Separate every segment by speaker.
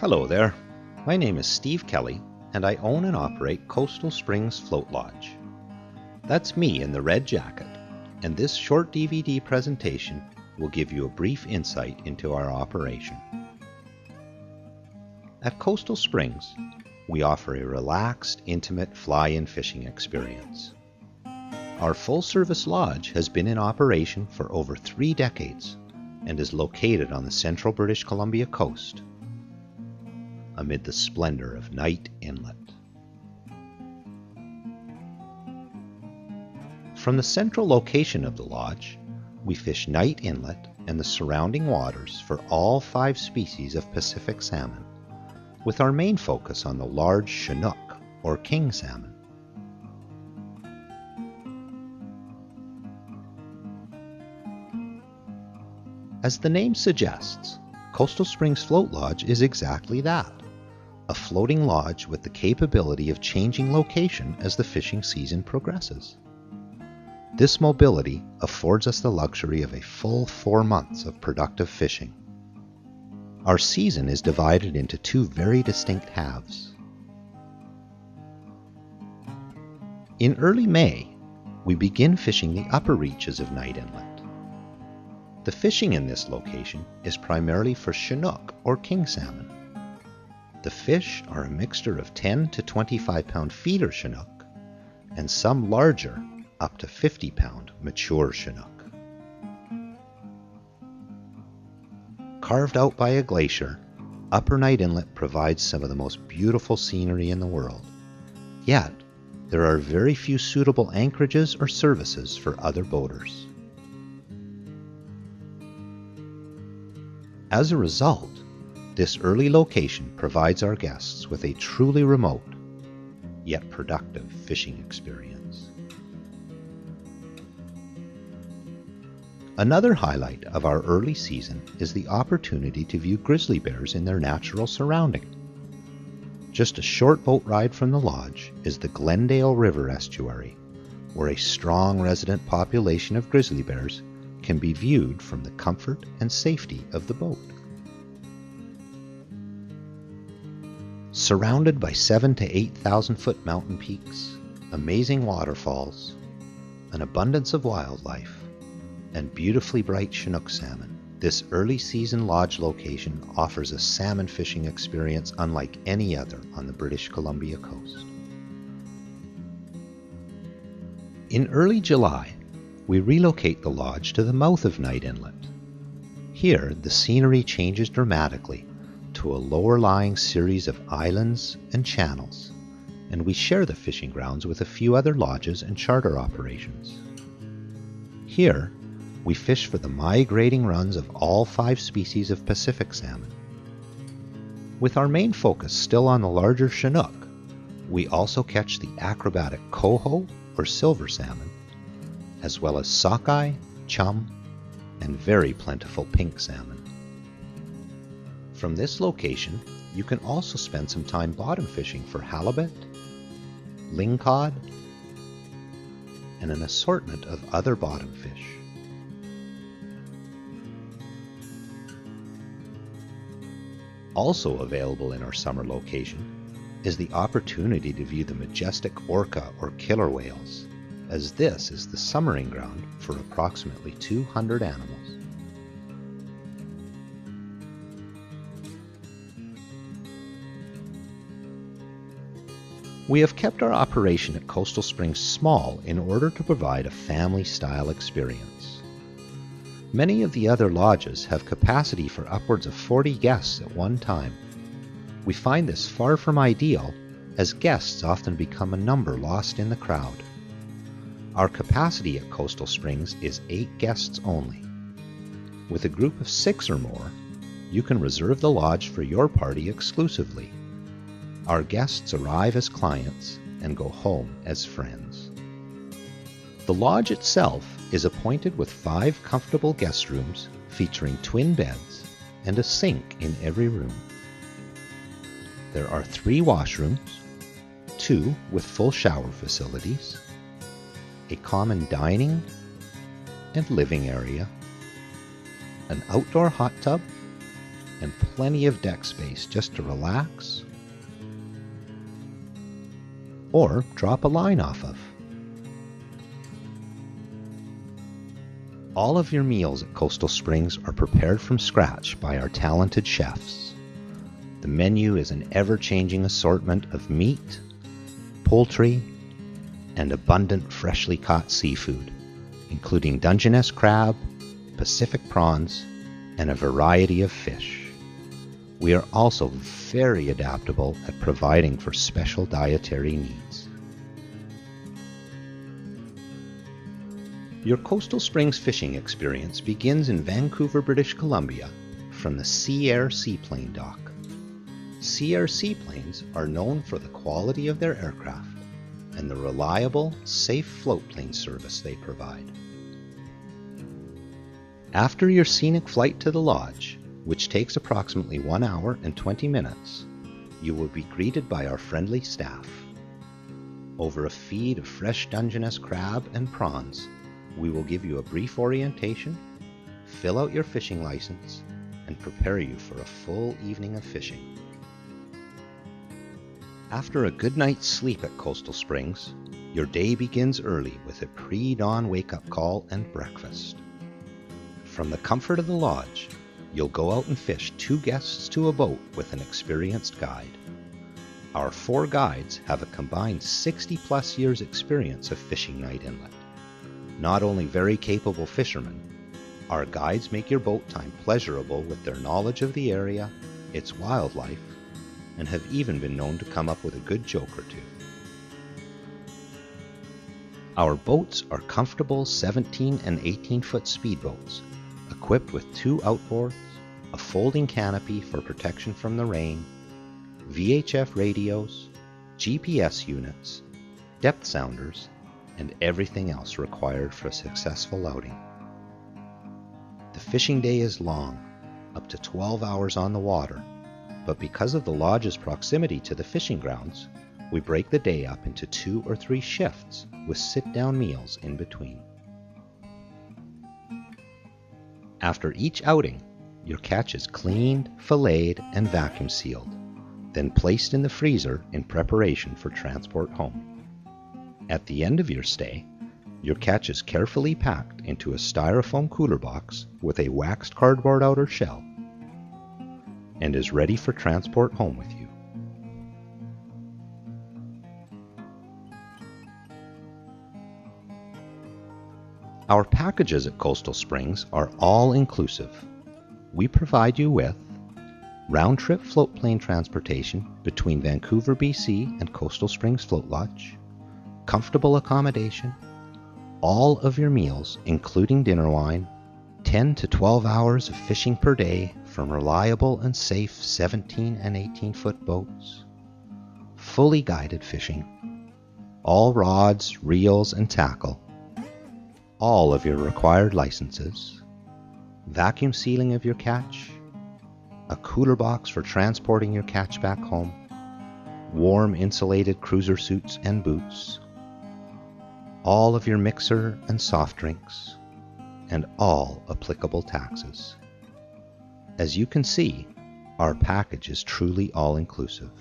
Speaker 1: Hello there, my name is Steve Kelly and I own and operate Coastal Springs Float Lodge. That's me in the red jacket, and this short DVD presentation will give you a brief insight into our operation. At Coastal Springs, we offer a relaxed, intimate fly-in fishing experience. Our full-service lodge has been in operation for over 3 decades and is located on the central British Columbia coast, amid the splendor of Knight Inlet. From the central location of the lodge, we fish Knight Inlet and the surrounding waters for all 5 species of Pacific salmon, with our main focus on the large Chinook or king salmon. As the name suggests, Coastal Springs Float Lodge is exactly that, a floating lodge with the capability of changing location as the fishing season progresses. This mobility affords us the luxury of a full 4 months of productive fishing. Our season is divided into 2 very distinct halves. In early May, we begin fishing the upper reaches of Knight Inlet. The fishing in this location is primarily for Chinook or king salmon. The fish are a mixture of 10 to 25 pound feeder Chinook and some larger, up to 50 pound mature Chinook. Carved out by a glacier, Upper Knight Inlet provides some of the most beautiful scenery in the world. Yet, there are very few suitable anchorages or services for other boaters. As a result, this early location provides our guests with a truly remote, yet productive fishing experience. Another highlight of our early season is the opportunity to view grizzly bears in their natural surrounding. Just a short boat ride from the lodge is the Glendale River estuary, where a strong resident population of grizzly bears can be viewed from the comfort and safety of the boat. Surrounded by 7,000 to 8,000 foot mountain peaks, amazing waterfalls, an abundance of wildlife, and beautifully bright Chinook salmon, this early season lodge location offers a salmon fishing experience unlike any other on the British Columbia coast. In early July, we relocate the lodge to the mouth of Knight Inlet. Here, the scenery changes dramatically to a lower-lying series of islands and channels, and we share the fishing grounds with a few other lodges and charter operations. Here, we fish for the migrating runs of all 5 species of Pacific salmon. With our main focus still on the larger Chinook, we also catch the acrobatic coho or silver salmon, as well as sockeye, chum, and very plentiful pink salmon. From this location, you can also spend some time bottom fishing for halibut, lingcod, and an assortment of other bottom fish. Also available in our summer location is the opportunity to view the majestic orca or killer whales, as this is the summering ground for approximately 200 animals. We have kept our operation at Coastal Springs small in order to provide a family-style experience. Many of the other lodges have capacity for upwards of 40 guests at one time. We find this far from ideal, as guests often become a number lost in the crowd. Our capacity at Coastal Springs is 8 guests only. With a group of 6 or more, you can reserve the lodge for your party exclusively. Our guests arrive as clients and go home as friends. The lodge itself is appointed with 5 comfortable guest rooms featuring twin beds and a sink in every room. There are 3 washrooms, 2 with full shower facilities, a common dining and living area, an outdoor hot tub, and plenty of deck space just to relax or drop a line off of. All of your meals at Coastal Springs are prepared from scratch by our talented chefs. The menu is an ever-changing assortment of meat, poultry, and abundant freshly caught seafood, including Dungeness crab, Pacific prawns, and a variety of fish. We are also very adaptable at providing for special dietary needs. Your Coastal Springs fishing experience begins in Vancouver, British Columbia, from the Sea Air Seaplane Dock. Sea Air Seaplanes are known for the quality of their aircraft and the reliable, safe floatplane service they provide. After your scenic flight to the lodge, which takes approximately 1 hour and 20 minutes, you will be greeted by our friendly staff. Over a feed of fresh Dungeness crab and prawns, we will give you a brief orientation, fill out your fishing license, and prepare you for a full evening of fishing. After a good night's sleep at Coastal Springs, your day begins early with a pre-dawn wake-up call and breakfast. From the comfort of the lodge, you'll go out and fish 2 guests to a boat with an experienced guide. Our 4 guides have a combined 60-plus years experience of fishing Night Inlet. Not only very capable fishermen, our guides make your boat time pleasurable with their knowledge of the area, its wildlife, and have even been known to come up with a good joke or two. Our boats are comfortable 17 and 18-foot speedboats, equipped with 2 outboards, a folding canopy for protection from the rain, VHF radios, GPS units, depth sounders, and everything else required for a successful outing. The fishing day is long, up to 12 hours on the water, but because of the lodge's proximity to the fishing grounds, we break the day up into 2 or 3 shifts with sit-down meals in between. After each outing, your catch is cleaned, filleted, and vacuum sealed, then placed in the freezer in preparation for transport home. At the end of your stay, your catch is carefully packed into a styrofoam cooler box with a waxed cardboard outer shell and is ready for transport home with you. Our packages at Coastal Springs are all-inclusive. We provide you with round-trip floatplane transportation between Vancouver, BC and Coastal Springs Float Lodge, comfortable accommodation, all of your meals, including dinner wine, 10 to 12 hours of fishing per day from reliable and safe 17 and 18-foot boats, fully guided fishing, all rods, reels, and tackle, all of your required licenses, vacuum sealing of your catch, a cooler box for transporting your catch back home, warm insulated cruiser suits and boots, all of your mixer and soft drinks, and all applicable taxes. As you can see, our package is truly all-inclusive.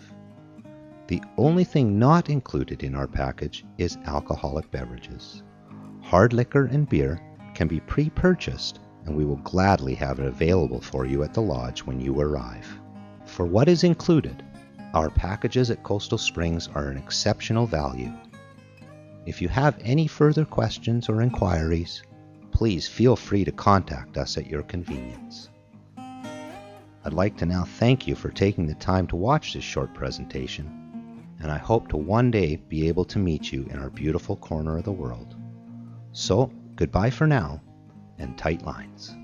Speaker 1: The only thing not included in our package is alcoholic beverages. Hard liquor and beer can be pre-purchased, and we will gladly have it available for you at the lodge when you arrive. For what is included, our packages at Coastal Springs are an exceptional value. If you have any further questions or inquiries, please feel free to contact us at your convenience. I'd like to now thank you for taking the time to watch this short presentation, and I hope to one day be able to meet you in our beautiful corner of the world. So, goodbye for now, and tight lines.